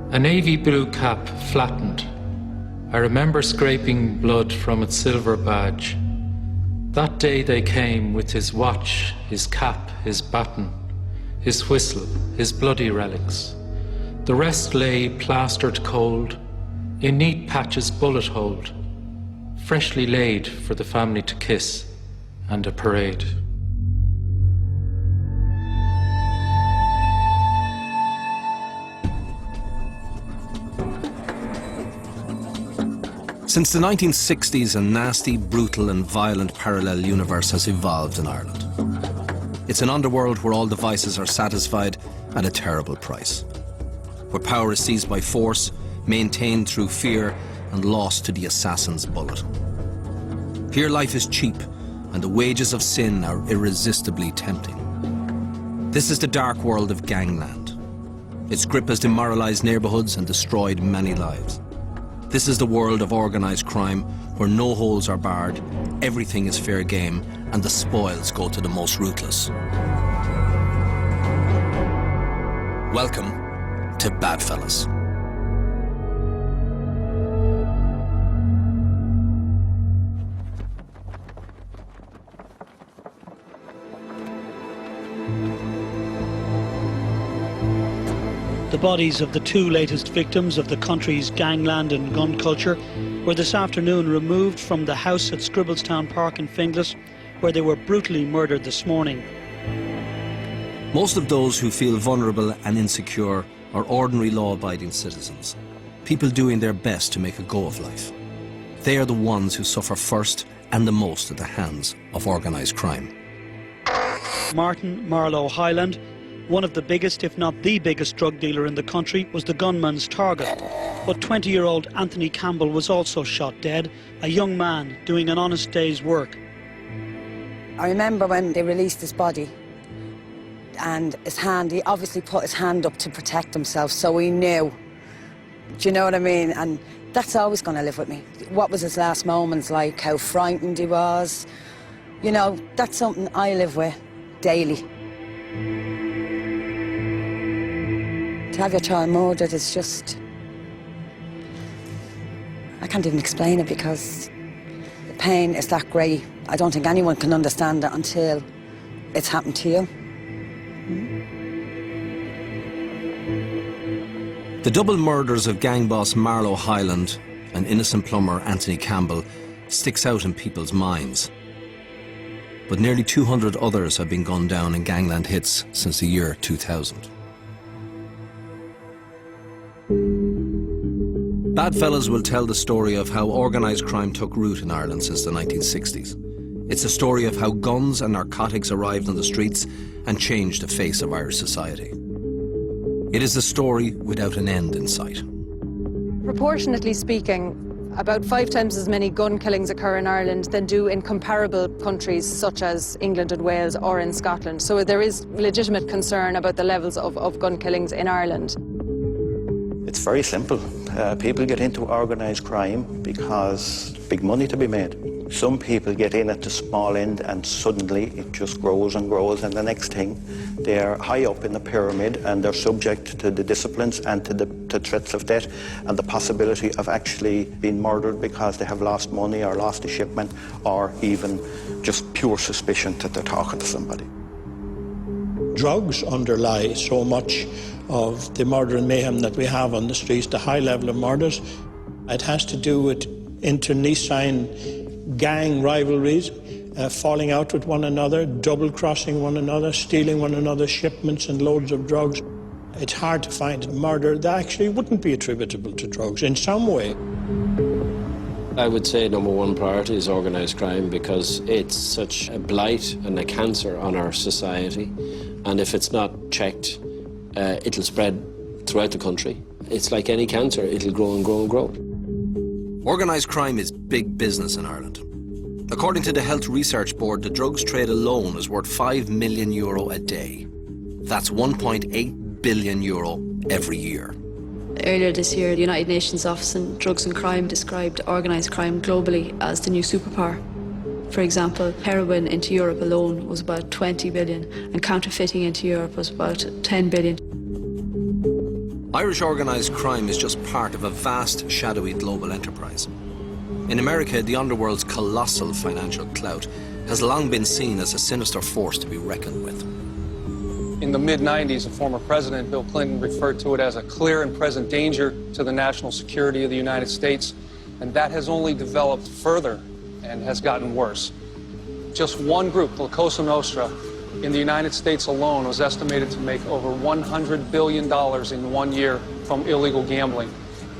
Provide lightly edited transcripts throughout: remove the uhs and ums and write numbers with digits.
A navy blue cap flattened. I remember scraping blood from its silver badge. That day they came with his watch, his cap, his baton, his whistle, his bloody relics. The rest lay plastered cold, in neat patches bullet holed, freshly laid for the family to kiss and a parade. Since the 1960s, a nasty, brutal and violent parallel universe has evolved in Ireland. It's an underworld where all the vices are satisfied at a terrible price, where power is seized by force, maintained through fear and lost to the assassin's bullet. Here life is cheap and the wages of sin are irresistibly tempting. This is the dark world of Gangland. Its grip has demoralized neighborhoods and destroyed many lives. This is the world of organised crime, where no holes are barred, everything is fair game, and the spoils go to the most ruthless. Welcome to Badfellas. The bodies of the two latest victims of the country's gangland and gun culture were this afternoon removed from the house at Scribblestown Park in Finglas, where they were brutally murdered this morning. Most of those who feel vulnerable and insecure are ordinary law-abiding citizens, people doing their best to make a go of life. They are the ones who suffer first and the most at the hands of organised crime. Martin Marlowe Hyland, one of the biggest, if not the biggest drug dealer in the country, was the gunman's target. But 20-year-old Anthony Campbell was also shot dead, a young man doing an honest day's work. I remember when they released his body and his hand, he obviously put his hand up to protect himself, so we knew. Do you know what I mean? And that's always going to live with me. What was his last moments like, how frightened he was. You know, that's something I live with daily. To have your child murdered is just... I can't even explain it because the pain is that great. I don't think anyone can understand it until it's happened to you. The double murders of gang boss Marlowe Hyland and innocent plumber Anthony Campbell sticks out in people's minds. But nearly 200 others have been gunned down in gangland hits since the year 2000. Badfellas will tell the story of how organised crime took root in Ireland since the 1960s. It's a story of how guns and narcotics arrived on the streets and changed the face of Irish society. It is a story without an end in sight. Proportionately speaking, about 5 times as many gun killings occur in Ireland than do in comparable countries such as England and Wales or in Scotland. So there is legitimate concern about the levels of gun killings in Ireland. It's very simple. People get into organised crime because big money to be made. Some people get in at the small end and suddenly it just grows and grows, and the next thing they're high up in the pyramid and they're subject to the disciplines and to the threats of death and the possibility of actually being murdered because they have lost money or lost a shipment or even just pure suspicion that they're talking to somebody. Drugs underlie so much of the murder and mayhem that we have on the streets, the high level of murders. It has to do with internecine gang rivalries, falling out with one another, double-crossing one another, stealing one another's shipments and loads of drugs. It's hard to find a murder that actually wouldn't be attributable to drugs in some way. I would say number one priority is organised crime because it's such a blight and a cancer on our society. And if it's not checked, it'll spread throughout the country. It's like any cancer, it'll grow and grow and grow. Organised crime is big business in Ireland. According to the Health Research Board, the drugs trade alone is worth €5 million a day. That's €1.8 billion every year. Earlier this year, the United Nations Office on Drugs and Crime described organised crime globally as the new superpower. For example, heroin into Europe alone was about 20 billion and counterfeiting into Europe was about 10 billion. Irish organised crime is just part of a vast, shadowy global enterprise. In America, the underworld's colossal financial clout has long been seen as a sinister force to be reckoned with. In the mid-90s, a former president, Bill Clinton, referred to it as a clear and present danger to the national security of the United States, and that has only developed further and has gotten worse. Just one group, La Cosa Nostra, in the United States alone was estimated to make over $100 billion in 1 year from illegal gambling.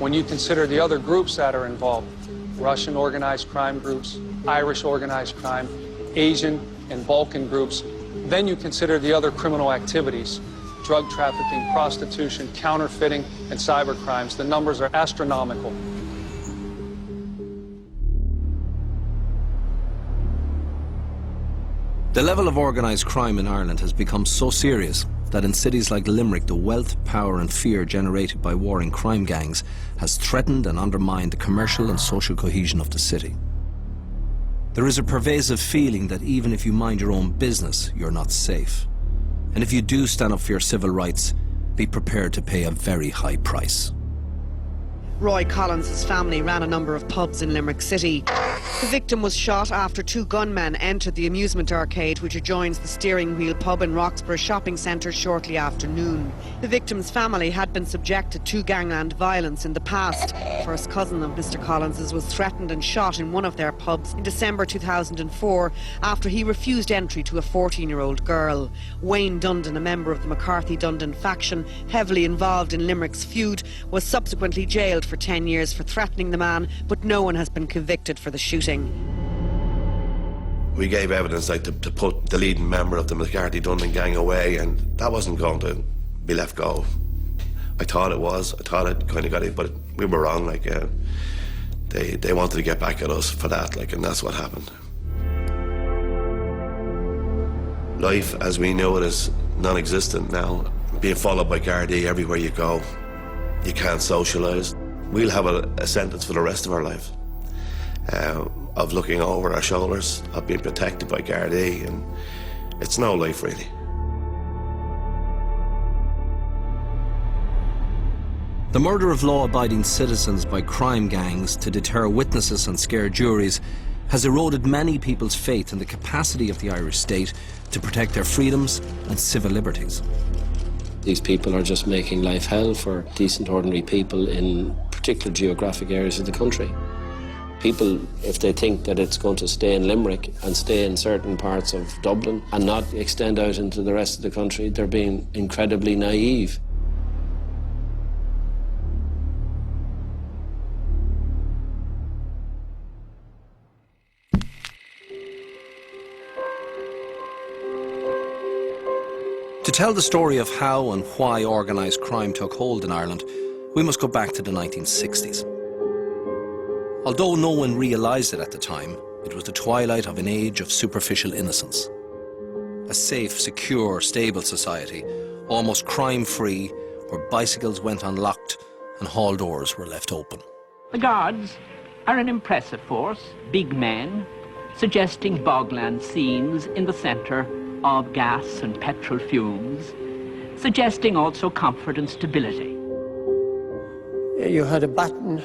When you consider the other groups that are involved, Russian organized crime groups, Irish organized crime, Asian and Balkan groups, then you consider the other criminal activities, drug trafficking, prostitution, counterfeiting, and cyber crimes. The numbers are astronomical. The level of organised crime in Ireland has become so serious that in cities like Limerick, the wealth, power and fear generated by warring crime gangs has threatened and undermined the commercial and social cohesion of the city. There is a pervasive feeling that even if you mind your own business, you're not safe. And if you do stand up for your civil rights, be prepared to pay a very high price. Roy Collins' family ran a number of pubs in Limerick City. The victim was shot after two gunmen entered the amusement arcade which adjoins the Steering Wheel pub in Roxborough shopping centre shortly after noon. The victim's family had been subjected to gangland violence in the past. The first cousin of Mr Collins' was threatened and shot in one of their pubs in December 2004 after he refused entry to a 14-year-old girl. Wayne Dundon, a member of the McCarthy-Dundon faction heavily involved in Limerick's feud, was subsequently jailed for 10 years for threatening the man, but no one has been convicted for the shooting. We gave evidence like to put the leading member of the McCarthy-Dundon gang away, and that wasn't going to be left go. I thought it was. I thought it kind of got it, but we were wrong. Like they wanted to get back at us for that, like, and that's what happened. Life as we know it is non-existent now. Being followed by Gardaí everywhere you go. You can't socialise. We'll have a sentence for the rest of our life of looking over our shoulders, of being protected by Gardaí, and it's no life really. The murder of law-abiding citizens by crime gangs to deter witnesses and scare juries has eroded many people's faith in the capacity of the Irish state to protect their freedoms and civil liberties. These people are just making life hell for decent, ordinary people in particular geographic areas of the country. People, if they think that it's going to stay in Limerick and stay in certain parts of Dublin and not extend out into the rest of the country, they're being incredibly naive. To tell the story of how and why organised crime took hold in Ireland, we must go back to the 1960s. Although no one realised it at the time, it was the twilight of an age of superficial innocence. A safe, secure, stable society, almost crime-free, where bicycles went unlocked and hall doors were left open. The Guards are an impressive force, big men, suggesting bogland scenes in the centre of gas and petrol fumes, suggesting also comfort and stability. You had a baton,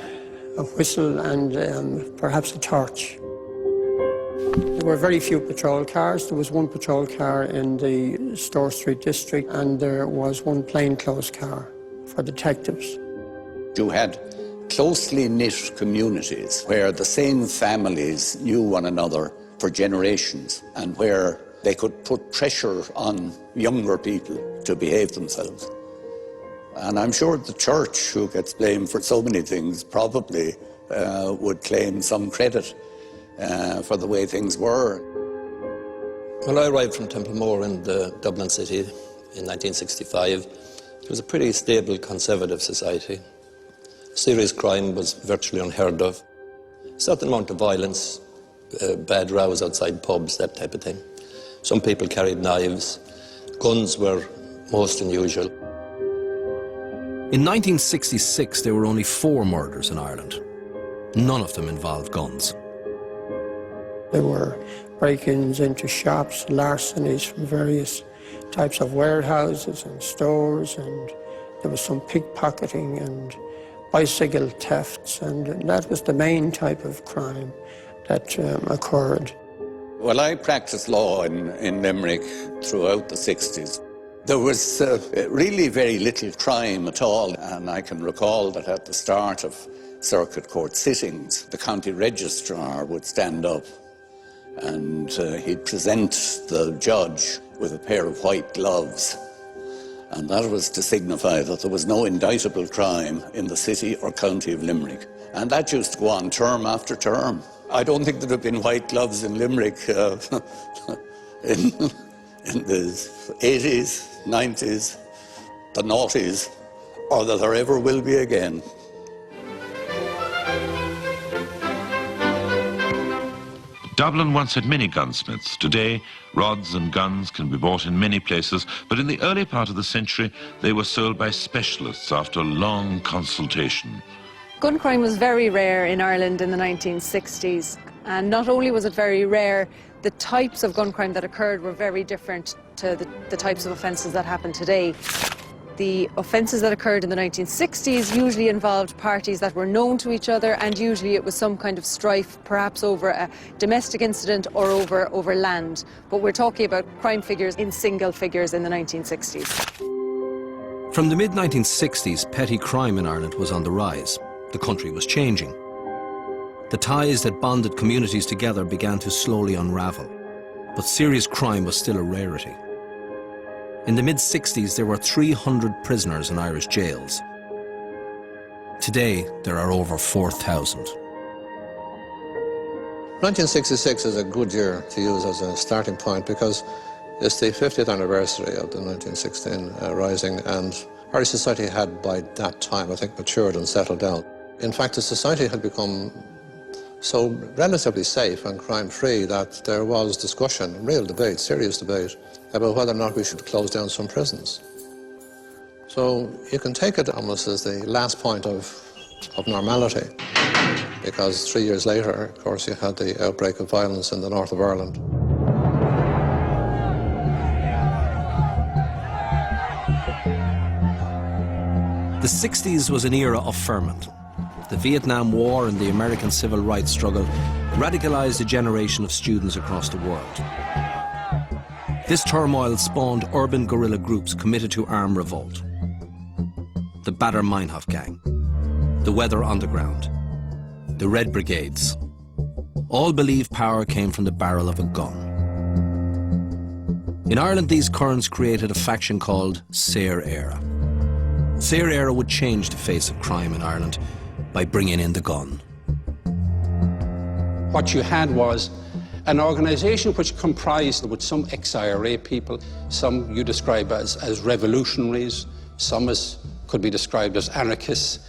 a whistle and perhaps a torch. There were very few patrol cars. There was one patrol car in the Store Street district and there was one plainclothes car for detectives. You had closely knit communities where the same families knew one another for generations and where they could put pressure on younger people to behave themselves. And I'm sure the church, who gets blamed for so many things, probably would claim some credit for the way things were. When I arrived from Templemore in the Dublin city in 1965, it was a pretty stable conservative society. Serious crime was virtually unheard of. Certain amount of violence, bad rows outside pubs, that type of thing. Some people carried knives. Guns were most unusual. In 1966, there were only 4 murders in Ireland. None of them involved guns. There were break-ins into shops, larcenies from various types of warehouses and stores and There was some pickpocketing and bicycle thefts, and that was the main type of crime that occurred. Well, I practiced law in Limerick throughout the 60s. There was really very little crime at all, and I can recall that at the start of circuit court sittings, the county registrar would stand up and he'd present the judge with a pair of white gloves, and that was to signify that there was no indictable crime in the city or county of Limerick. And that used to go on term after term. I don't think there have been white gloves in Limerick in the 80s, 90s, the noughties, or that there ever will be again. Dublin once had many gunsmiths. Today, rods and guns can be bought in many places, but in the early part of the century, they were sold by specialists after long consultation. Gun crime was very rare in Ireland in the 1960s, and not only was it very rare, the types of gun crime that occurred were very different to the types of offences that happen today. The offences that occurred in the 1960s usually involved parties that were known to each other, and usually it was some kind of strife, perhaps over a domestic incident or over land. But we're talking about crime figures in single figures in the 1960s. From the mid-1960s, petty crime in Ireland was on the rise. The country was changing. The ties that bonded communities together began to slowly unravel. But serious crime was still a rarity. In the mid-60s, there were 300 prisoners in Irish jails. Today, there are over 4,000. 1966 is a good year to use as a starting point because it's the 50th anniversary of the 1916 Rising, and Irish society had by that time, I think, matured and settled down. In fact, the society had become so relatively safe and crime-free that there was discussion, real debate, serious debate, about whether or not we should close down some prisons. So you can take it almost as the last point of normality, because 3 years later, of course, you had the outbreak of violence in the north of Ireland. The 60s was an era of ferment. The Vietnam War and the American civil rights struggle radicalized a generation of students across the world. This turmoil spawned urban guerrilla groups committed to armed revolt. The Baader-Meinhof Gang, the Weather Underground, the Red Brigades. All believed power came from the barrel of a gun. In Ireland, these currents created a faction called Saor Éire. Saor Éire would change the face of crime in Ireland by bringing in the gun. What you had was an organisation which comprised with some ex-IRA people, some you describe as revolutionaries, some could be described as anarchists,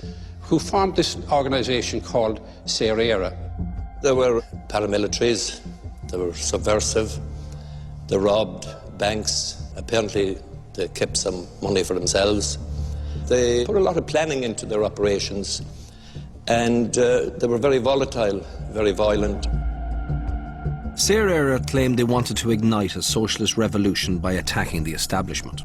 who formed this organisation called Saor Éire. There were paramilitaries, they were subversive, they robbed banks, apparently they kept some money for themselves. They put a lot of planning into their operations, and they were very volatile, very violent. Saor Éire claimed they wanted to ignite a socialist revolution by attacking the establishment.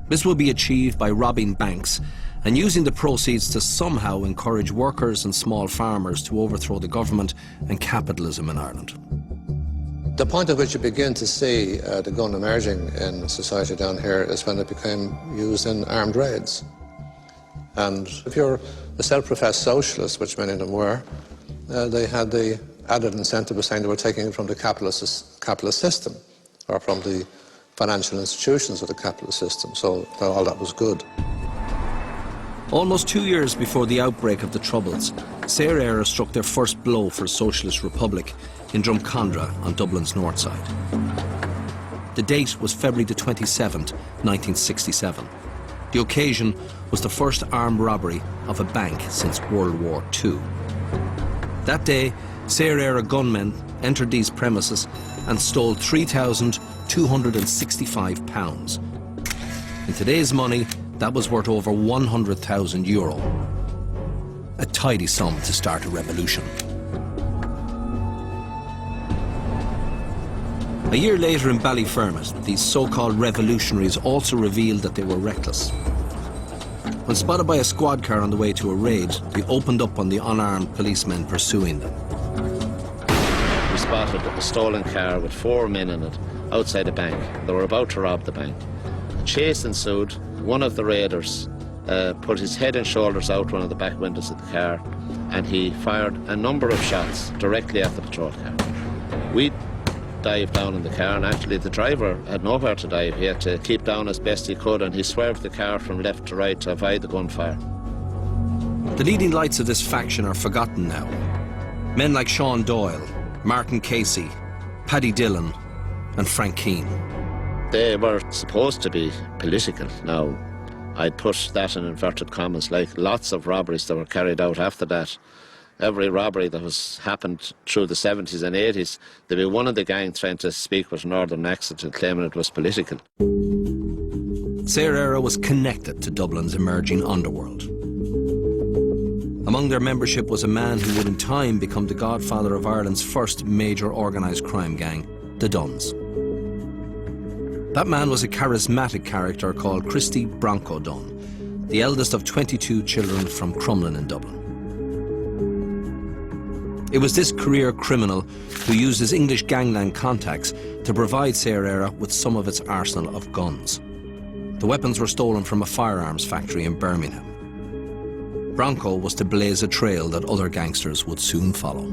This would be achieved by robbing banks and using the proceeds to somehow encourage workers and small farmers to overthrow the government and capitalism in Ireland. The point at which you begin to see the gun emerging in society down here is when it became used in armed raids. And if you're a self-professed socialist, which many of them were, they had the added incentive of saying they were taking it from the capitalist system, or from the financial institutions of the capitalist system, so all that was good. Almost 2 years before the outbreak of the Troubles, Saor Éire struck their first blow for a socialist republic in Drumcondra on Dublin's north side. The date was February the 27th, 1967. The occasion was the first armed robbery of a bank since World War II. That day, Saor Éire gunmen entered these premises and stole £3,265. In today's money, that was worth over €100,000. A tidy sum to start a revolution. A year later in Ballyfermot, these so-called revolutionaries also revealed that they were reckless. When spotted by a squad car on the way to a raid, they opened up on the unarmed policemen pursuing them. We spotted a stolen car with 4 men in it outside a bank. They were about to rob the bank. A chase ensued. One of the raiders put his head and shoulders out one of the back windows of the car, and he fired a number of shots directly at the patrol car. We dived down in the car, and actually the driver had nowhere to dive. He had to keep down as best he could, and he swerved the car from left to right to avoid the gunfire. The leading lights of this faction are forgotten now. Men like Sean Doyle, Martin Casey, Paddy Dillon and Frank Keane. They were supposed to be political. Now, I'd put that in inverted commas, like lots of robberies that were carried out after that. Every robbery that was happened through the 70s and 80s, there'd be one of the gang trying to speak with a northern accent and claiming it was political. Saor Éire was connected to Dublin's emerging underworld. Among their membership was a man who would in time become the godfather of Ireland's first major organised crime gang, the Duns. That man was a charismatic character called Christy Bronco Dunn, the eldest of 22 children from Crumlin in Dublin. It was this career criminal who used his English gangland contacts to provide Saor Éire with some of its arsenal of guns. The weapons were stolen from a firearms factory in Birmingham. Bronco was to blaze a trail that other gangsters would soon follow.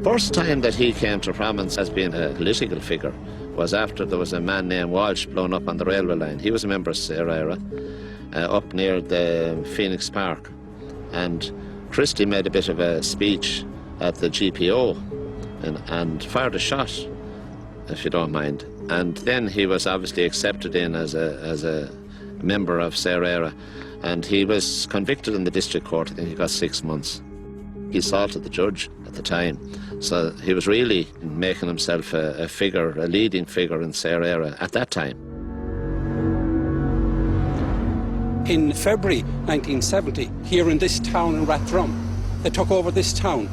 First time that he came to prominence as being a political figure was after there was a man named Walsh blown up on the railway line. He was a member of Saor Éire up near the Phoenix Park, and Christie made a bit of a speech at the GPO and fired a shot, if you don't mind. And then he was obviously accepted in as a member of Saor Éire, and he was convicted in the district court. I think he got 6 months. He assaulted the judge at the time, so he was really making himself a figure, a leading figure in Saor Éire at that time. In February 1970, here in this town in Rathdrum, they took over this town,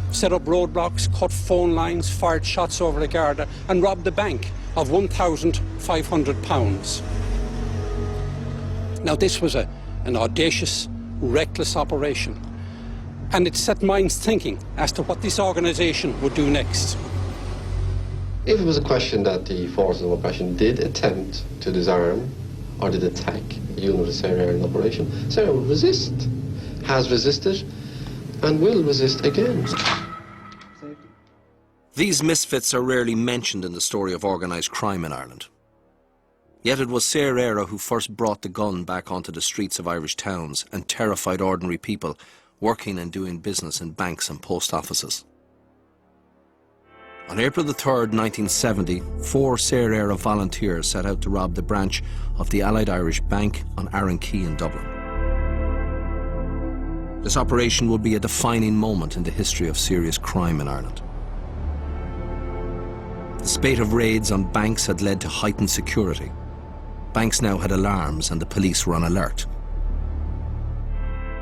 set up roadblocks, cut phone lines, fired shots over the Garda, and robbed the bank of £1,500. Now, this was an audacious, reckless operation, and it set minds thinking as to what this organisation would do next. If it was a question that the forces of oppression did attempt to disarm or did attack a unit of Saor Éire in operation, Saor Éire would resist, has resisted, and will resist again. These misfits are rarely mentioned in the story of organised crime in Ireland. Yet it was Saor Éire who first brought the gun back onto the streets of Irish towns and terrified ordinary people working and doing business in banks and post offices. On April the 3rd, 1970, 4 Saor Éire volunteers set out to rob the branch of the Allied Irish Bank on Arran Quay in Dublin. This operation would be a defining moment in the history of serious crime in Ireland. The spate of raids on banks had led to heightened security. Banks now had alarms and the police were on alert.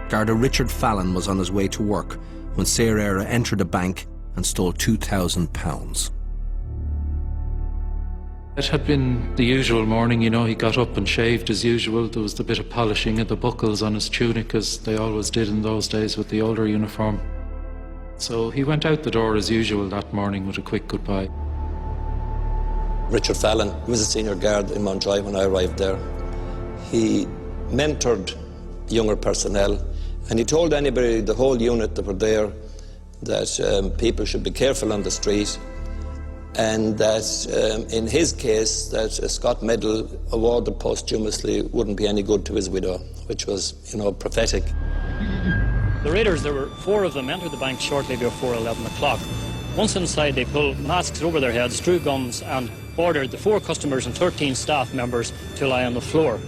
Garda Richard Fallon was on his way to work when Saor Éire entered a bank and stole £2,000. It had been the usual morning, you know. He got up and shaved as usual. There was the bit of polishing of the buckles on his tunic, as they always did in those days with the older uniform. So he went out the door as usual that morning with a quick goodbye. Richard Fallon, he was a senior guard in Mountjoy when I arrived there. He mentored younger personnel, and he told anybody, the whole unit that were there, that people should be careful on the street, and that in his case, that a Scott Medal awarded posthumously wouldn't be any good to his widow, which was, you know, prophetic. The raiders, there were 4 of them, entered the bank shortly before 11 o'clock. Once inside, they pulled masks over their heads, drew guns, and ordered the 4 customers and 13 staff members to lie on the floor.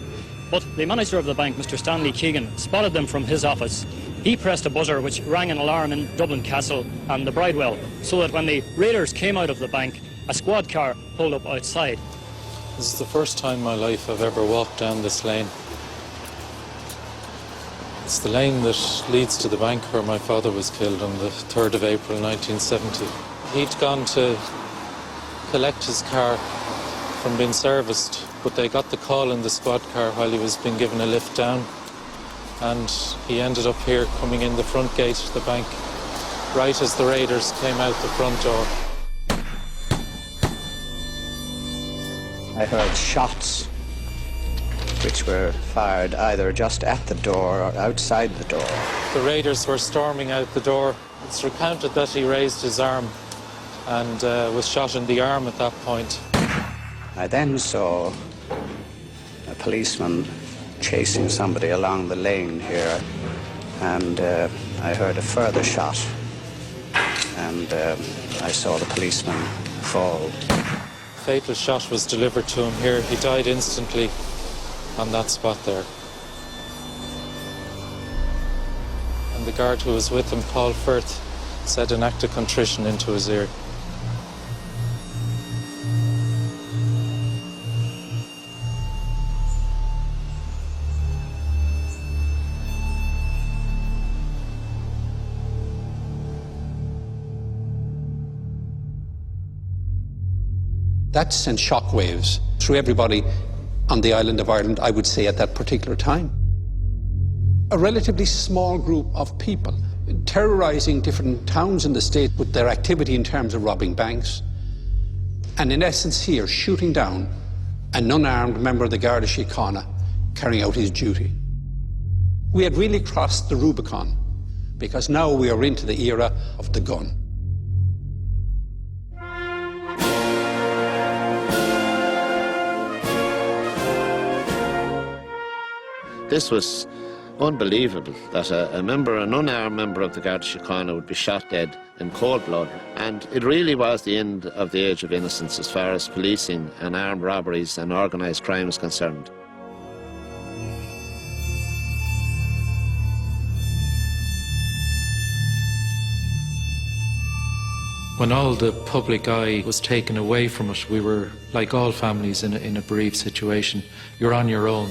But the manager of the bank, Mr. Stanley Keegan, spotted them from his office. He pressed a buzzer which rang an alarm in Dublin Castle and the Bridewell, so that when the raiders came out of the bank, a squad car pulled up outside. This is the first time in my life I've ever walked down this lane. It's the lane that leads to the bank where my father was killed on the 3rd of April 1970. He'd gone to collect his car from being serviced, but they got the call in the squad car while he was being given a lift down, and he ended up here coming in the front gate of the bank right as the raiders came out the front door. I heard shots which were fired either just at the door or outside the door. The raiders were storming out the door. It's recounted that he raised his arm and was shot in the arm at that point. I then saw a policeman chasing somebody along the lane here, and I heard a further shot, and I saw the policeman fall. Fatal shot was delivered to him here. He died instantly on that spot there. And the guard who was with him, Paul Firth, said an act of contrition into his ear. That sent shockwaves through everybody on the island of Ireland, I would say, at that particular time. A relatively small group of people terrorizing different towns in the state with their activity in terms of robbing banks, and in essence here shooting down an unarmed member of the Garda Síochána carrying out his duty. We had really crossed the Rubicon, because now we are into the era of the gun. This was unbelievable, that an unarmed member of the Garda Síochána would be shot dead in cold blood. And it really was the end of the age of innocence as far as policing and armed robberies and organised crime is concerned. When all the public eye was taken away from it, we were, like all families, in a bereaved situation. You're on your own.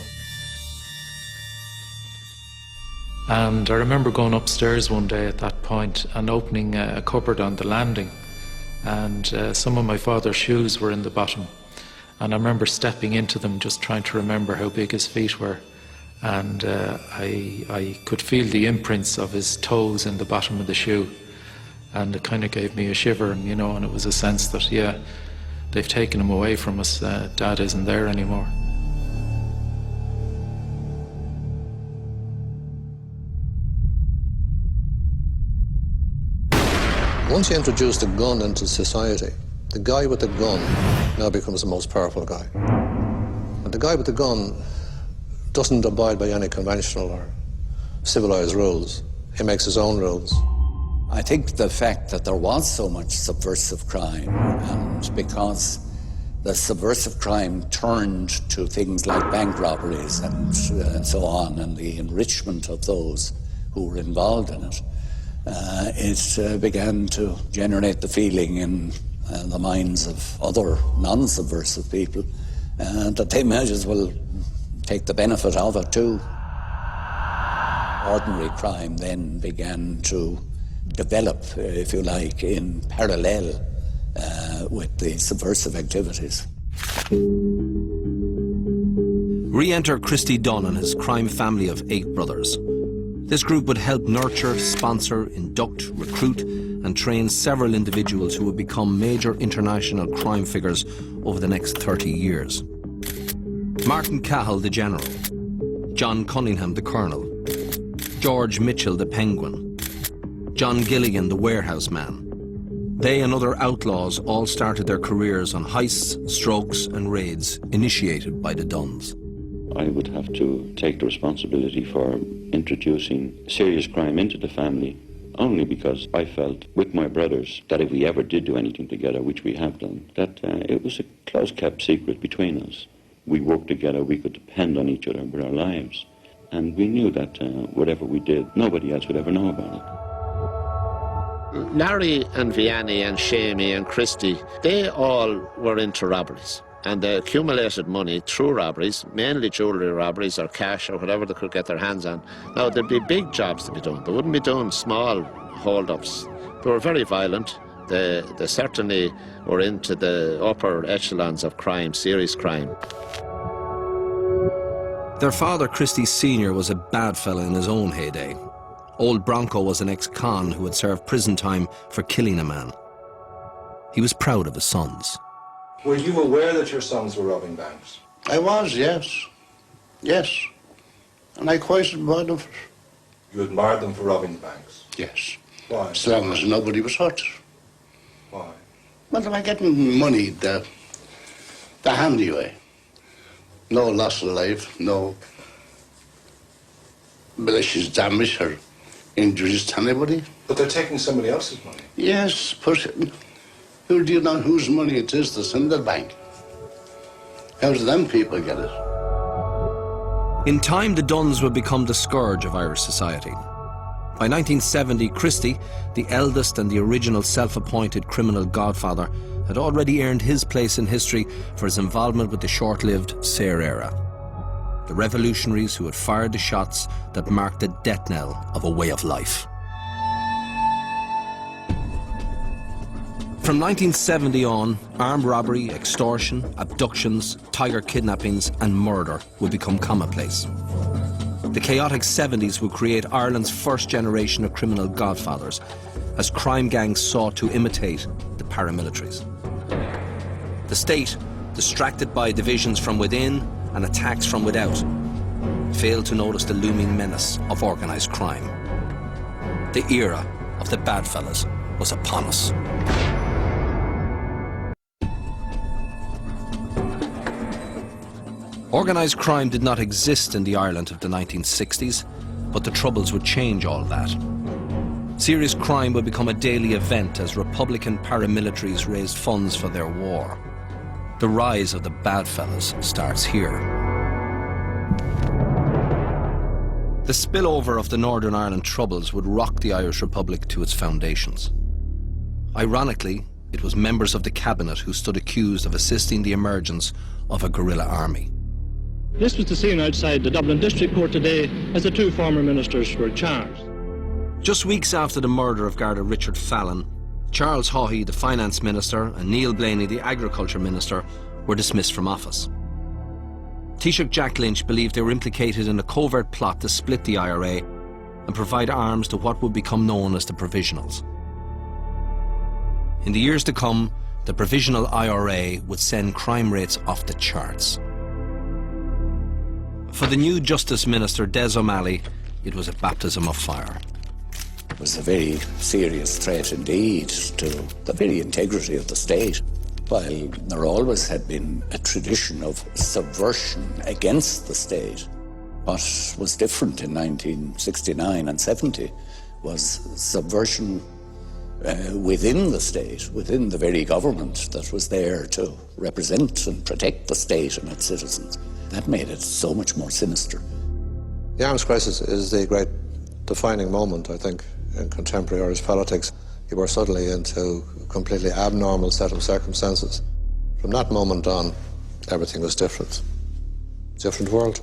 And I remember going upstairs one day at that point and opening a cupboard on the landing, and some of my father's shoes were in the bottom, and I remember stepping into them just trying to remember how big his feet were, and I could feel the imprints of his toes in the bottom of the shoe, and it kind of gave me a shiver, and and it was a sense that, yeah, they've taken him away from us. Dad isn't there anymore. Once you introduce the gun into society, the guy with the gun now becomes the most powerful guy. And the guy with the gun doesn't abide by any conventional or civilized rules. He makes his own rules. I think the fact that there was so much subversive crime, and because the subversive crime turned to things like bank robberies and so on, and the enrichment of those who were involved in it, it began to generate the feeling in the minds of other non-subversive people that they might as well take the benefit of it too. Ordinary crime then began to develop, if you like, in parallel with the subversive activities. Re-enter Christy Dunn and his crime family of 8 brothers. This group would help nurture, sponsor, induct, recruit and train several individuals who would become major international crime figures over the next 30 years. Martin Cahill, the General. John Cunningham, the Colonel. George Mitchell, the Penguin. John Gilligan, the Warehouse Man. They and other outlaws all started their careers on heists, strokes and raids initiated by the Dunns. I would have to take the responsibility for introducing serious crime into the family, only because I felt with my brothers that if we ever did do anything together, which we have done, that it was a close-kept secret between us. We worked together, we could depend on each other with our lives, and we knew that whatever we did, nobody else would ever know about it. Larry and Vianney and Shamey and Christy, they all were into robberies. And they accumulated money through robberies, mainly jewellery robberies or cash or whatever they could get their hands on. Now, there'd be big jobs to be done. They wouldn't be doing small hold-ups. They were very violent, They certainly were into the upper echelons of crime, serious crime. Their father, Christie Sr., was a bad fella in his own heyday. Old Bronco was an ex-con who had served prison time for killing a man. He was proud of his sons. Were you aware that your sons were robbing banks? I was, yes. Yes. And I quite admired them for it. You admired them for robbing the banks? Yes. Why? As long as nobody was hurt. Why? Well, they were getting money the handy way. No loss of life, no malicious damage or injuries to anybody. But they're taking somebody else's money. Yes, but who do you know whose money it is that's in the bank? How do them people get it? In time, the Duns would become the scourge of Irish society. By 1970, Christie, the eldest and the original self-appointed criminal godfather, had already earned his place in history for his involvement with the short-lived Saor era. The revolutionaries who had fired the shots that marked the death knell of a way of life. From 1970 on, armed robbery, extortion, abductions, tiger kidnappings and murder would become commonplace. The chaotic 70s would create Ireland's first generation of criminal godfathers as crime gangs sought to imitate the paramilitaries. The state, distracted by divisions from within and attacks from without, failed to notice the looming menace of organised crime. The era of the bad fellas was upon us. Organised crime did not exist in the Ireland of the 1960s, but the Troubles would change all that. Serious crime would become a daily event as Republican paramilitaries raised funds for their war. The rise of the bad fellas starts here. The spillover of the Northern Ireland Troubles would rock the Irish Republic to its foundations. Ironically, it was members of the cabinet who stood accused of assisting the emergence of a guerrilla army. This was the scene outside the Dublin District Court today as the two former ministers were charged. Just weeks after the murder of Garda Richard Fallon, Charles Haughey, the Finance Minister, and Neil Blaney, the Agriculture Minister, were dismissed from office. Taoiseach Jack Lynch believed they were implicated in a covert plot to split the IRA and provide arms to what would become known as the Provisionals. In the years to come, the Provisional IRA would send crime rates off the charts. For the new Justice Minister, Des O'Malley, it was a baptism of fire. It was a very serious threat indeed to the very integrity of the state. While there always had been a tradition of subversion against the state, what was different in 1969 and 70 was subversion within the state, within the very government that was there to represent and protect the state and its citizens. That made it so much more sinister. The arms crisis is the great defining moment, I think, in contemporary Irish politics. You were suddenly into a completely abnormal set of circumstances. From that moment on, everything was different. Different world.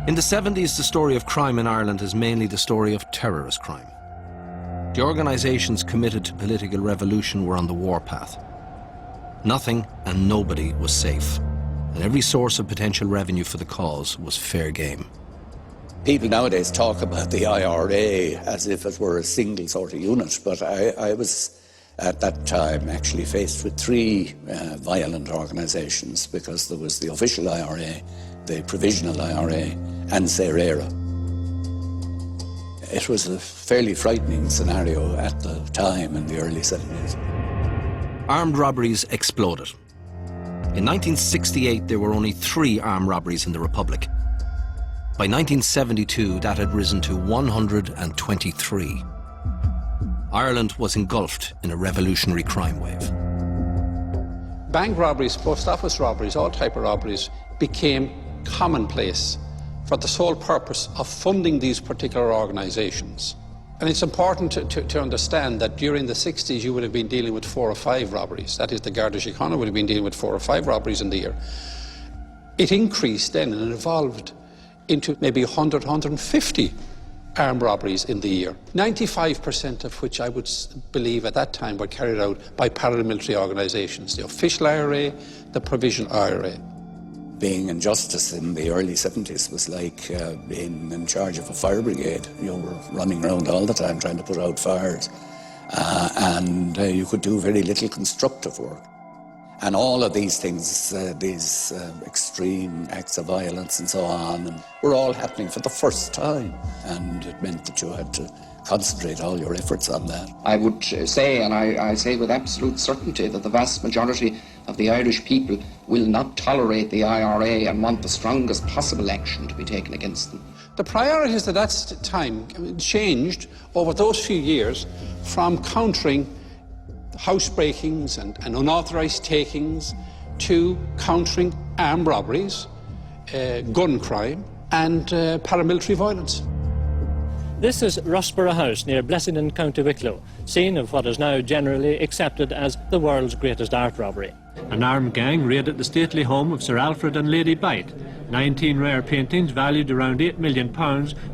In the 70s, the story of crime in Ireland is mainly the story of terrorist crime. The organisations committed to political revolution were on the warpath. Nothing and nobody was safe, and every source of potential revenue for the cause was fair game. People nowadays talk about the IRA as if it were a single sort of unit, but I was at that time actually faced with three violent organisations, because there was the official IRA, the provisional IRA, and Saor era. It was a fairly frightening scenario at the time in the early 70s. Armed robberies exploded. In 1968, there were only 3 armed robberies in the Republic. By 1972, that had risen to 123. Ireland was engulfed in a revolutionary crime wave. Bank robberies, post office robberies, all type of robberies became commonplace for the sole purpose of funding these particular organisations. And it's important to understand that during the 60s you would have been dealing with 4 or 5 robberies. That is, the Garda Síochána would have been dealing with 4 or 5 robberies in the year. It increased then and evolved into maybe 100, 150 armed robberies in the year, 95% of which I would believe at that time were carried out by paramilitary organisations, the official IRA, the provisional IRA. Being in justice in the early 70s was like being in charge of a fire brigade. You were running around all the time trying to put out fires, and you could do very little constructive work. And all of these things, these extreme acts of violence and so on, were all happening for the first time. And it meant that you had to concentrate all your efforts on that. I would say, and I say with absolute certainty, that the vast majority of the Irish people will not tolerate the IRA and want the strongest possible action to be taken against them. The priorities at that time changed over those few years from countering housebreakings and unauthorised takings to countering armed robberies, gun crime and paramilitary violence. This is Rossborough House near Blessing in County Wicklow, scene of what is now generally accepted as the world's greatest art robbery. An armed gang raided the stately home of Sir Alfred and Lady Bite. 19 rare paintings valued around £8 million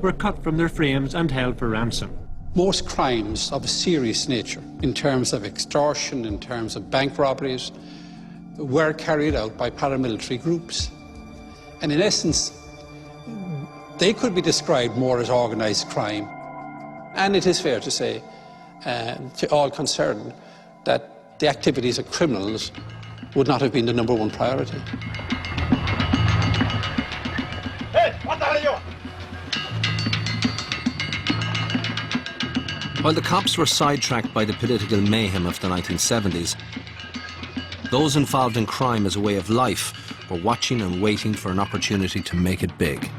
were cut from their frames and held for ransom. Most crimes of a serious nature, in terms of extortion, in terms of bank robberies, were carried out by paramilitary groups. And in essence, they could be described more as organised crime. And it is fair to say, to all concerned, that the activities of criminals would not have been the #1 priority. Hey, what the hell are you? While the cops were sidetracked by the political mayhem of the 1970s, those involved in crime as a way of life were watching and waiting for an opportunity to make it big.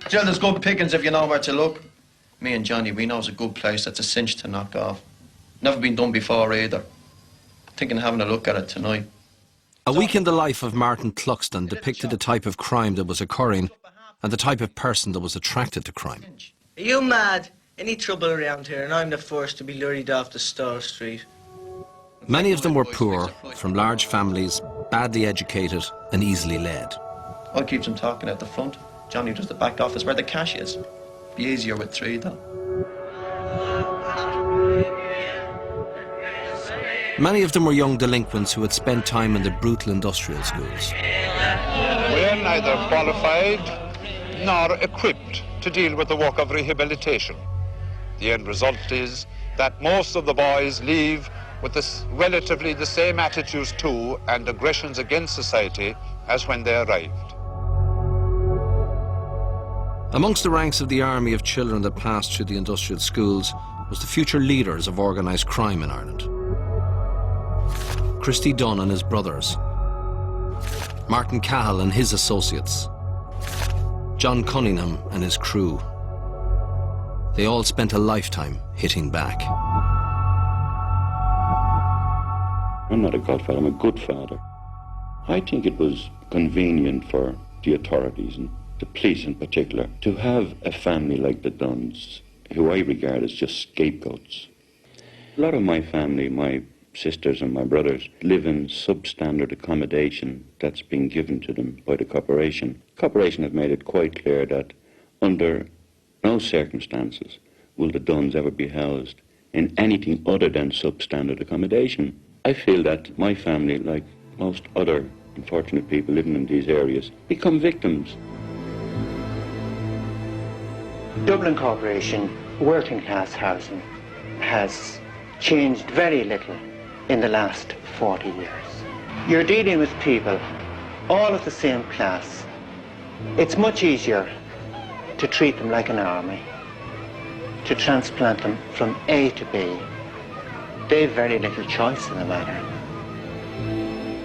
Jill, there's good pickings if you know where to look. Me and Johnny, we know it's a good place that's a cinch to knock off. Never been done before either. Thinking of having a look at it tonight. A Week in the Life of Martin Cluxton depicted the type of crime that was occurring and the type of person that was attracted to crime. Are you mad? Any trouble around here and I'm the first to be lurried off the Star Street. Many of them were poor, from large families, badly educated and easily led. I keep them talking at the front. Johnny does the back office where the cash is. Be easier with 3 though. Many of them were young delinquents who had spent time in the brutal industrial schools. We're neither qualified nor equipped to deal with the work of rehabilitation. The end result is that most of the boys leave with relatively the same attitudes to and aggressions against society as when they arrived. Amongst the ranks of the army of children that passed through the industrial schools was the future leaders of organised crime in Ireland. Christy Dunn and his brothers, Martin Cahill and his associates, John Cunningham and his crew. They all spent a lifetime hitting back. I'm not a godfather, I'm a good father. I think it was convenient for the authorities, and the police in particular, to have a family like the Dunns, who I regard as just scapegoats. A lot of my family, my sisters and my brothers, live in substandard accommodation that's been given to them by the corporation. The corporation have made it quite clear that under no circumstances will the Dunns ever be housed in anything other than substandard accommodation. I feel that my family, like most other unfortunate people living in these areas, become victims. Dublin Corporation working class housing has changed very little in the last 40 years. You're dealing with people all of the same class. It's much easier to treat them like an army, to transplant them from A to B. They've very little choice in the matter.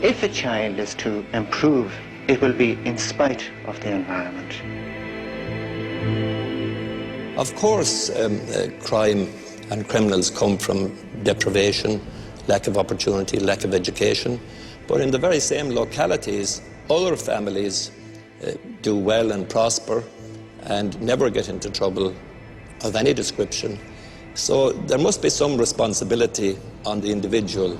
If a child is to improve, it will be in spite of the environment. Of course, crime and criminals come from deprivation, lack of opportunity, lack of education. But in the very same localities, other families do well and prosper and never get into trouble of any description. So there must be some responsibility on the individual.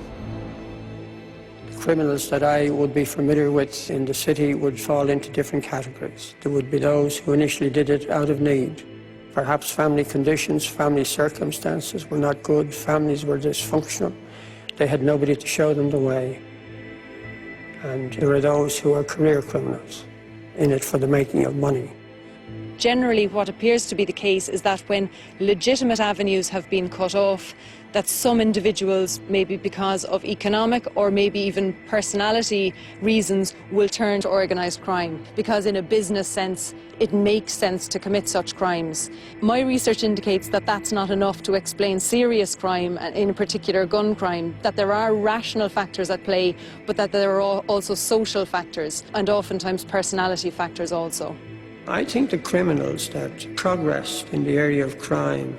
criminals that I would be familiar with in the city would fall into different categories. There would be those who initially did it out of need. Perhaps family conditions, family circumstances were not good, families were dysfunctional. They had nobody to show them the way. And there are those who are career criminals, in it for the making of money. Generally, what appears to be the case is that when legitimate avenues have been cut off, that some individuals, maybe because of economic or maybe even personality reasons, will turn to organised crime, because in a business sense, it makes sense to commit such crimes. My research indicates that that's not enough to explain serious crime, and in particular gun crime, that there are rational factors at play, but that there are also social factors and oftentimes personality factors also. I think the criminals that progressed in the area of crime,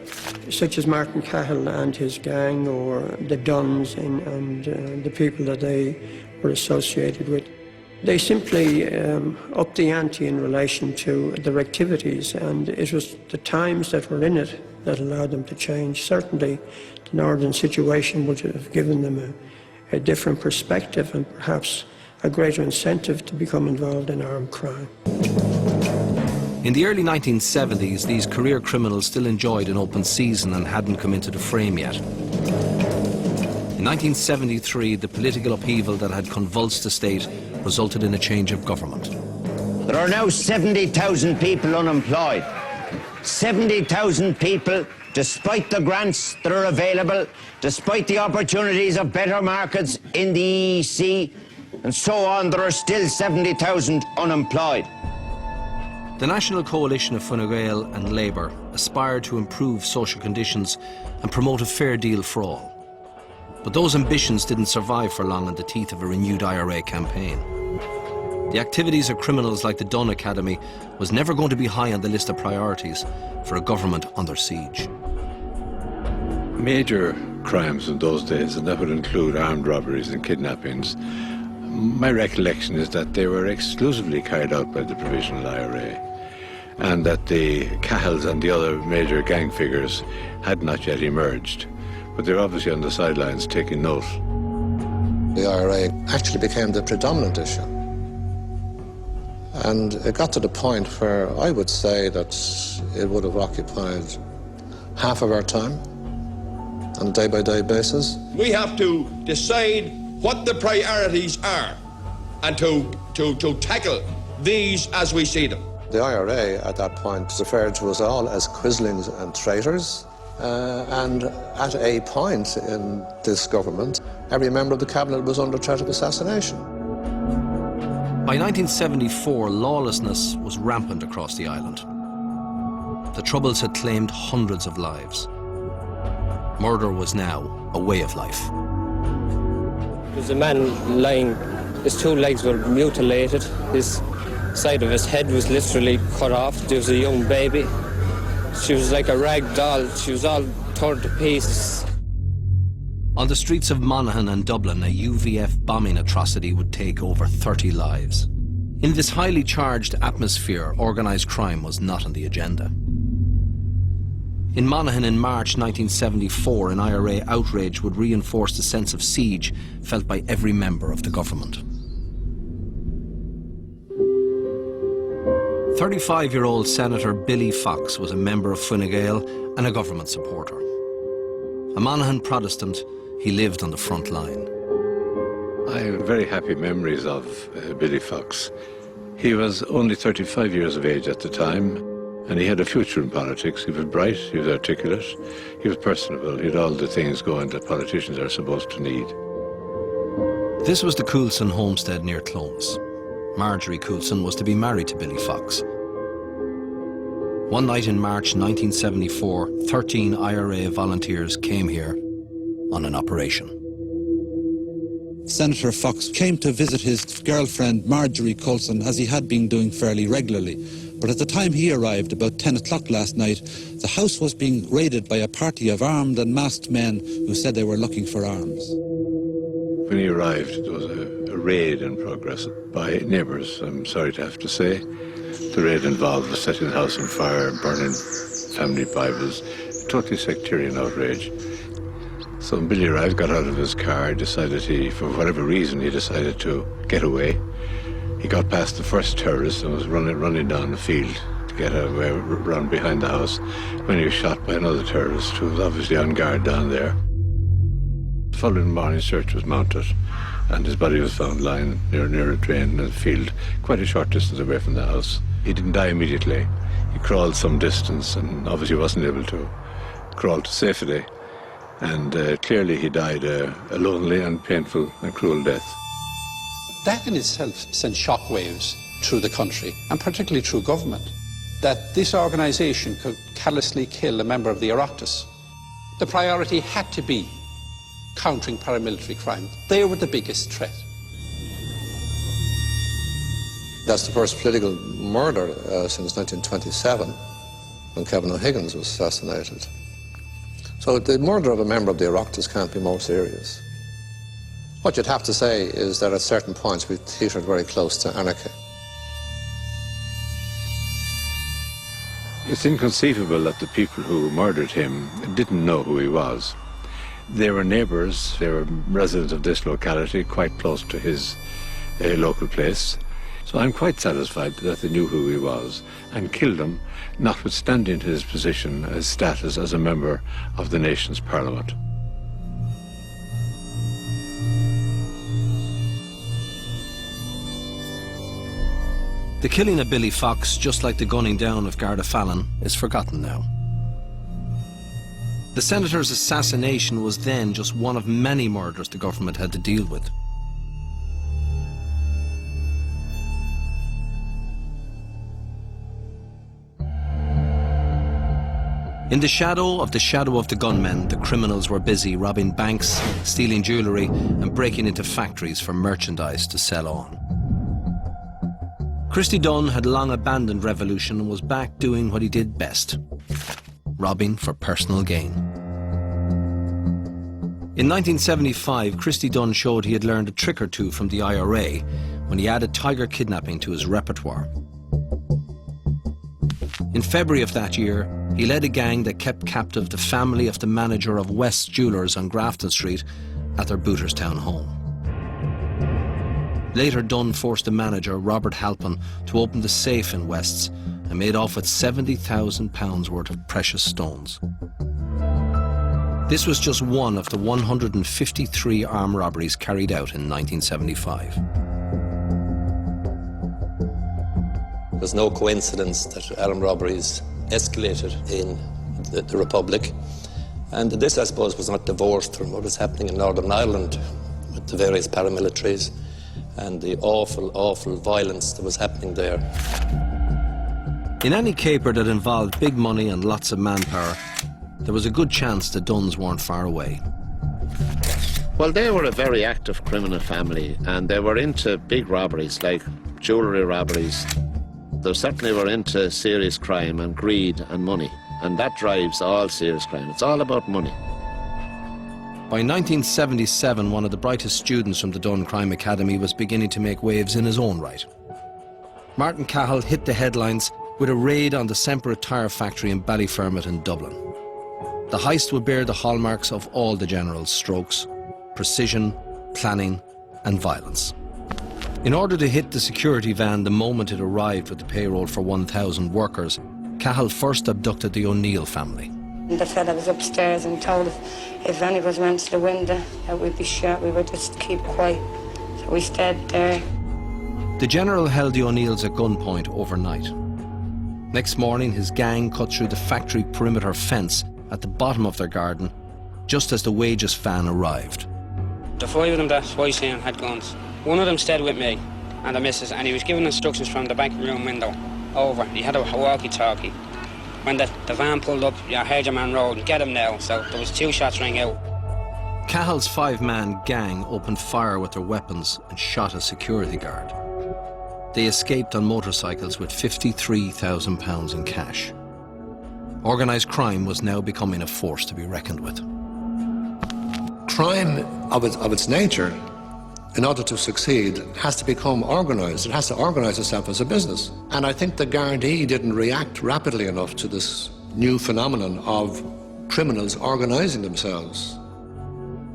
such as Martin Cahill and his gang, or the Duns and the people that they were associated with, they simply upped the ante in relation to their activities, and it was the times that were in it that allowed them to change. Certainly, the northern situation would have given them a different perspective and perhaps a greater incentive to become involved in armed crime. In the early 1970s, these career criminals still enjoyed an open season and hadn't come into the frame yet. In 1973, the political upheaval that had convulsed the state resulted in a change of government. There are now 70,000 people unemployed. 70,000 people, despite the grants that are available, despite the opportunities of better markets in the EEC, and so on, there are still 70,000 unemployed. The National Coalition of Fine Gael and Labour aspired to improve social conditions and promote a fair deal for all. But those ambitions didn't survive for long in the teeth of a renewed IRA campaign. The activities of criminals like the Dunn Academy was never going to be high on the list of priorities for a government under siege. Major crimes in those days, and that would include armed robberies and kidnappings, my recollection is that they were exclusively carried out by the Provisional IRA, and that the Cahills and the other major gang figures had not yet emerged, but they're obviously on the sidelines taking note. The IRA actually became the predominant issue, and it got to the point where I would say that it would have occupied half of our time on a day-by-day basis. We have to decide what the priorities are and to tackle these as we see them. The IRA at that point was referred to us all as quislings and traitors, and at a point in this government, every member of the cabinet was under threat of assassination. By 1974, lawlessness was rampant across the island. The Troubles had claimed hundreds of lives. Murder was now a way of life. There was a man lying, his two legs were mutilated, his side of his head was literally cut off. There was a young baby. She was like a rag doll, she was all torn to pieces. On the streets of Monaghan and Dublin, a UVF bombing atrocity would take over 30 lives. In this highly charged atmosphere, organised crime was not on the agenda. In Monaghan in March 1974, an IRA outrage would reinforce the sense of siege felt by every member of the government. 35-year-old Senator Billy Fox was a member of Fine Gael and a government supporter. A Monaghan Protestant, he lived on the front line. I have very happy memories of Billy Fox. He was only 35 years of age at the time, and he had a future in politics. He was bright, he was articulate, he was personable, he had all the things going that politicians are supposed to need. This was the Coulson homestead near Clones. Marjorie Coulson was to be married to Billy Fox. One night in March 1974, 13 IRA volunteers came here on an operation. Senator Fox came to visit his girlfriend Marjorie Coulson, as he had been doing fairly regularly. But at the time he arrived, about 10 o'clock last night, the house was being raided by a party of armed and masked men who said they were looking for arms. When he arrived, there was a raid in progress by neighbours, I'm sorry to have to say. The raid involved setting the house on fire, burning family Bibles, a totally sectarian outrage. So Billy Wright got out of his car, for whatever reason, he decided to get away. He got past the first terrorist and was running down the field to get away, run behind the house, when he was shot by another terrorist who was obviously on guard down there. The following morning, search was mounted, and his body was found lying near a drain in the field, quite a short distance away from the house. He didn't die immediately. He crawled some distance and obviously wasn't able to crawl to safety. And clearly he died a lonely and painful and cruel death. That in itself sent shockwaves through the country, and particularly through government, that this organisation could callously kill a member of the Oireachtas. The priority had to be countering paramilitary crime. They were the biggest threat. That's the first political murder since 1927, when Kevin O'Higgins was assassinated. So the murder of a member of the Oireachtas can't be more serious. What you'd have to say is that at certain points we teetered very close to anarchy. It's inconceivable that the people who murdered him didn't know who he was. They were neighbours, they were residents of this locality, quite close to his local place. So I'm quite satisfied that they knew who he was and killed him, notwithstanding his position, his status as a member of the nation's parliament. The killing of Billy Fox, just like the gunning down of Garda Fallon, is forgotten now. The senator's assassination was then just one of many murders the government had to deal with. In the shadow of the gunmen, the criminals were busy robbing banks, stealing jewellery and breaking into factories for merchandise to sell on. Christy Dunn had long abandoned revolution and was back doing what he did best, robbing for personal gain. In 1975, Christy Dunn showed he had learned a trick or two from the IRA when he added tiger kidnapping to his repertoire. In February of that year, he led a gang that kept captive the family of the manager of West Jewellers on Grafton Street at their Booterstown home. Later, Dunn forced the manager, Robert Halpin, to open the safe in West's and made off with £70,000 worth of precious stones. This was just one of the 153 armed robberies carried out in 1975. There's no coincidence that armed robberies escalated in the Republic. And this, I suppose, was not divorced from what was happening in Northern Ireland with the various paramilitaries and the awful, awful violence that was happening there. In any caper that involved big money and lots of manpower, there was a good chance the Dunns weren't far away. Well, they were a very active criminal family, and they were into big robberies, like jewellery robberies. They certainly were into serious crime and greed and money, and that drives all serious crime. It's all about money. By 1977, one of the brightest students from the Dunn Crime Academy was beginning to make waves in his own right. Martin Cahill hit the headlines with a raid on the Semper tire factory in Ballyfermot in Dublin. The heist would bear the hallmarks of all the general's strokes: precision, planning and violence. In order to hit the security van the moment it arrived with the payroll for 1,000 workers, Cahill first abducted the O'Neill family. The fella was upstairs and told if any of us went to the window that we'd be shot, we would just keep quiet. So we stayed there. The general held the O'Neills at gunpoint overnight. Next morning, his gang cut through the factory perimeter fence at the bottom of their garden, just as the wages van arrived. The five of them that I seen had guns. One of them stayed with me and the missus, and he was giving instructions from the back room window over. He had a walkie-talkie. When the van pulled up, I heard your man roll, get him now. So there was 2 shots rang out. Cahill's 5-man gang opened fire with their weapons and shot a security guard. They escaped on motorcycles with £53,000 in cash. Organised crime was now becoming a force to be reckoned with. Crime of its nature, in order to succeed, has to become organised. It has to organise itself as a business. And I think the Gardaí didn't react rapidly enough to this new phenomenon of criminals organising themselves.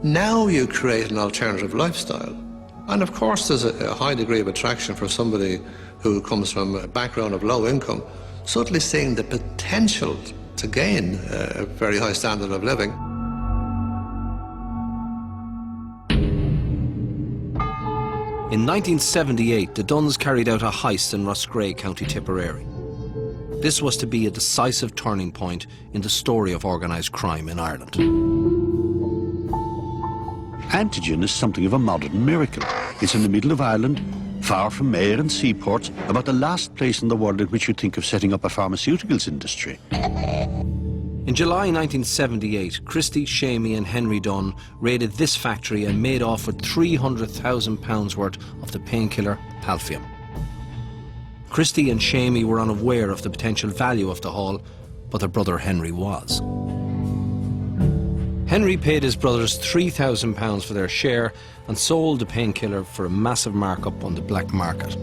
Now you create an alternative lifestyle. And of course there's a high degree of attraction for somebody who comes from a background of low income, suddenly seeing the potential to gain a very high standard of living. In 1978, the Duns carried out a heist in Roscrea, County Tipperary. This was to be a decisive turning point in the story of organised crime in Ireland. Antigen is something of a modern miracle. It's in the middle of Ireland, far from Mayor and seaports, about the last place in the world in which you think of setting up a pharmaceuticals industry. In July 1978, Christy, Shamey and Henry Dunn raided this factory and made off with £300,000 worth of the painkiller Palfium. Christy and Shamey were unaware of the potential value of the haul, but their brother Henry was. Henry paid his brothers £3,000 for their share and sold the painkiller for a massive markup on the black market.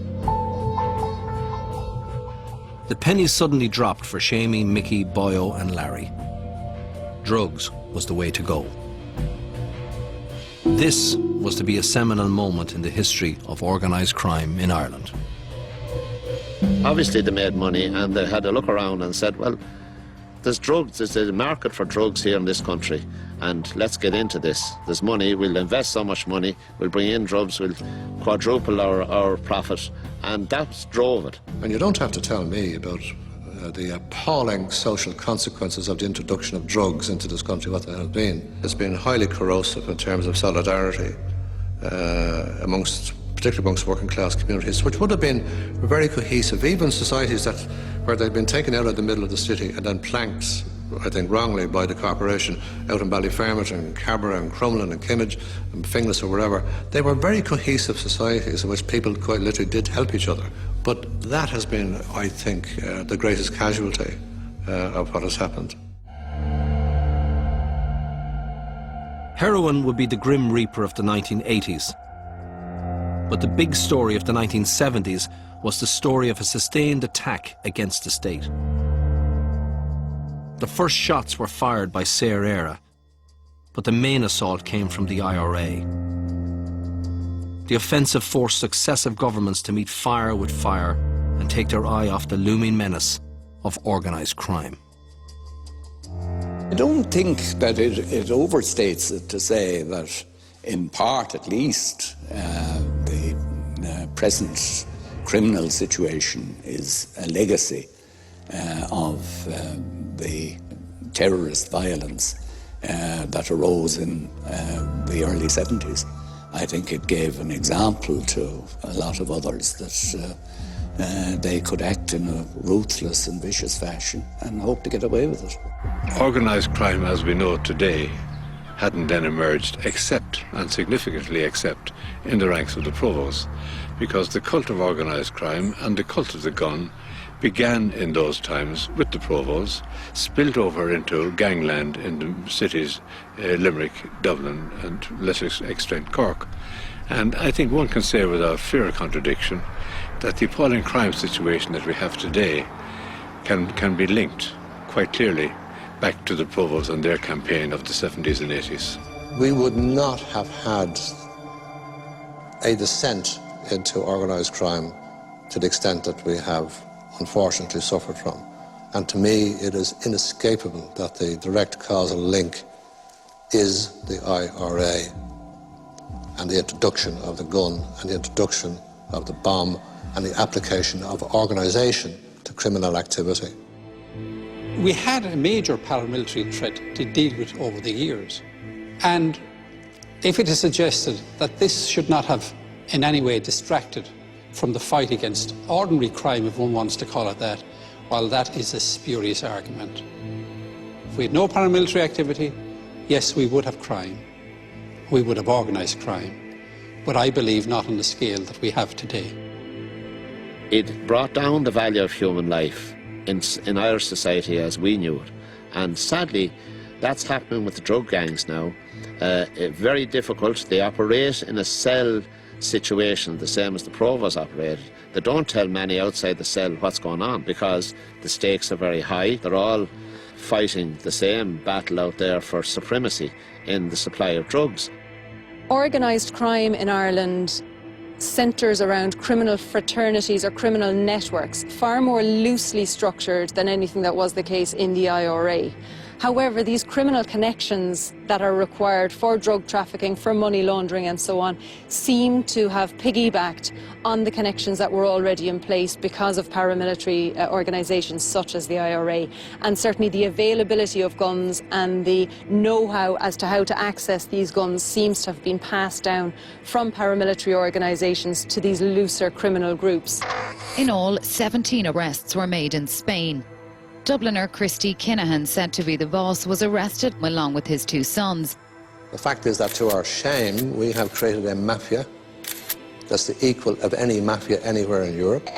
The pennies suddenly dropped for Shamey, Mickey, Boyo and Larry. Drugs was the way to go. This was to be a seminal moment in the history of organised crime in Ireland. Obviously they made money and they had a look around and said, well, there's drugs, there's a market for drugs here in this country, and let's get into this. There's money, we'll invest so much money, we'll bring in drugs, we'll quadruple our profit, and that drove it. And you don't have to tell me about the appalling social consequences of the introduction of drugs into this country, what they have been. It's been highly corrosive in terms of solidarity particularly amongst working class communities, which would have been very cohesive, even societies where they'd been taken out of the middle of the city and then planked, I think wrongly, by the corporation out in Ballyfermot and Cabra and Crumlin and Kimmage and Finglas or wherever. They were very cohesive societies in which people quite literally did help each other. But that has been, I think, the greatest casualty of what has happened. Heroin would be the grim reaper of the 1980s. But the big story of the 1970s was the story of a sustained attack against the state. The first shots were fired by Saor Éire, but the main assault came from the IRA. The offensive forced successive governments to meet fire with fire and take their eye off the looming menace of organised crime. I don't think that it overstates it to say that, in part at least, the present criminal situation is a legacy of the terrorist violence that arose in the early 70s. I think it gave an example to a lot of others that they could act in a ruthless and vicious fashion and hope to get away with it. Organised crime as we know it today hadn't then emerged except, and significantly except, in the ranks of the provos, because the cult of organised crime and the cult of the gun began in those times with the provos, spilled over into gangland in the cities Limerick, Dublin and lesser extent Cork. And I think one can say without fear of contradiction that the appalling crime situation that we have today can be linked quite clearly back to the provos and their campaign of the 70s and 80s. We would not have had a descent into organised crime to the extent that we have unfortunately suffered from. And to me, it is inescapable that the direct causal link is the IRA and the introduction of the gun and the introduction of the bomb and the application of organisation to criminal activity. We had a major paramilitary threat to deal with over the years. And if it is suggested that this should not have in any way distracted from the fight against ordinary crime, if one wants to call it that, well, that is a spurious argument. If we had no paramilitary activity, yes, we would have crime. We would have organised crime. But I believe not on the scale that we have today. It brought down the value of human life in Irish society as we knew it. And sadly, that's happening with the drug gangs now. Very difficult. They operate in a cell situation, the same as the Provost operated. They don't tell many outside the cell what's going on because the stakes are very high. They're all fighting the same battle out there for supremacy in the supply of drugs. Organised crime in Ireland centres around criminal fraternities or criminal networks, far more loosely structured than anything that was the case in the IRA. However, these criminal connections that are required for drug trafficking, for money laundering and so on, seem to have piggybacked on the connections that were already in place because of paramilitary organisations such as the IRA. And certainly the availability of guns and the know-how as to how to access these guns seems to have been passed down from paramilitary organisations to these looser criminal groups. In all, 17 arrests were made in Spain. Dubliner Christy Kinahan, said to be the boss, was arrested along with his 2 sons. The fact is that, to our shame, we have created a mafia that's the equal of any mafia anywhere in Europe,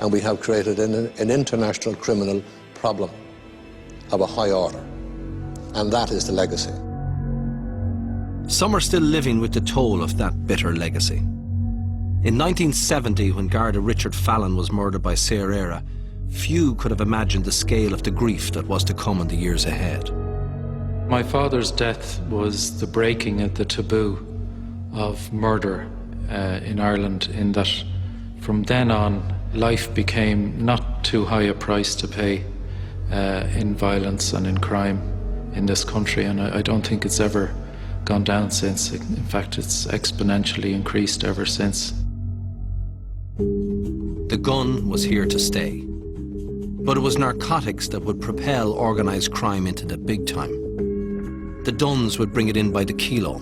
and we have created an international criminal problem of a high order, and that is the legacy. Some are still living with the toll of that bitter legacy. In 1970, when Garda Richard Fallon was murdered by Serrera, few could have imagined the scale of the grief that was to come in the years ahead. My father's death was the breaking of the taboo of murder in Ireland, in that from then on life became not too high a price to pay in violence and in crime in this country, and I don't think it's ever gone down since. In fact, it's exponentially increased ever since. The gun was here to stay. But it was narcotics that would propel organised crime into the big time. The Duns would bring it in by the kilo.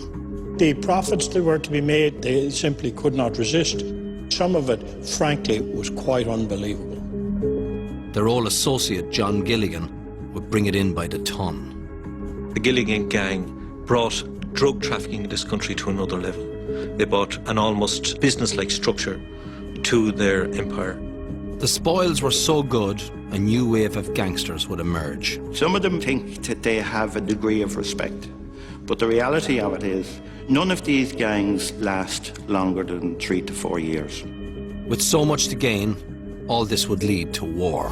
The profits that were to be made, they simply could not resist. Some of it, frankly, was quite unbelievable. Their old associate, John Gilligan, would bring it in by the ton. The Gilligan gang brought drug trafficking in this country to another level. They brought an almost business-like structure to their empire. The spoils were so good, a new wave of gangsters would emerge. Some of them think that they have a degree of respect, but the reality of it is none of these gangs last longer than 3 to 4 years. With so much to gain, all this would lead to war.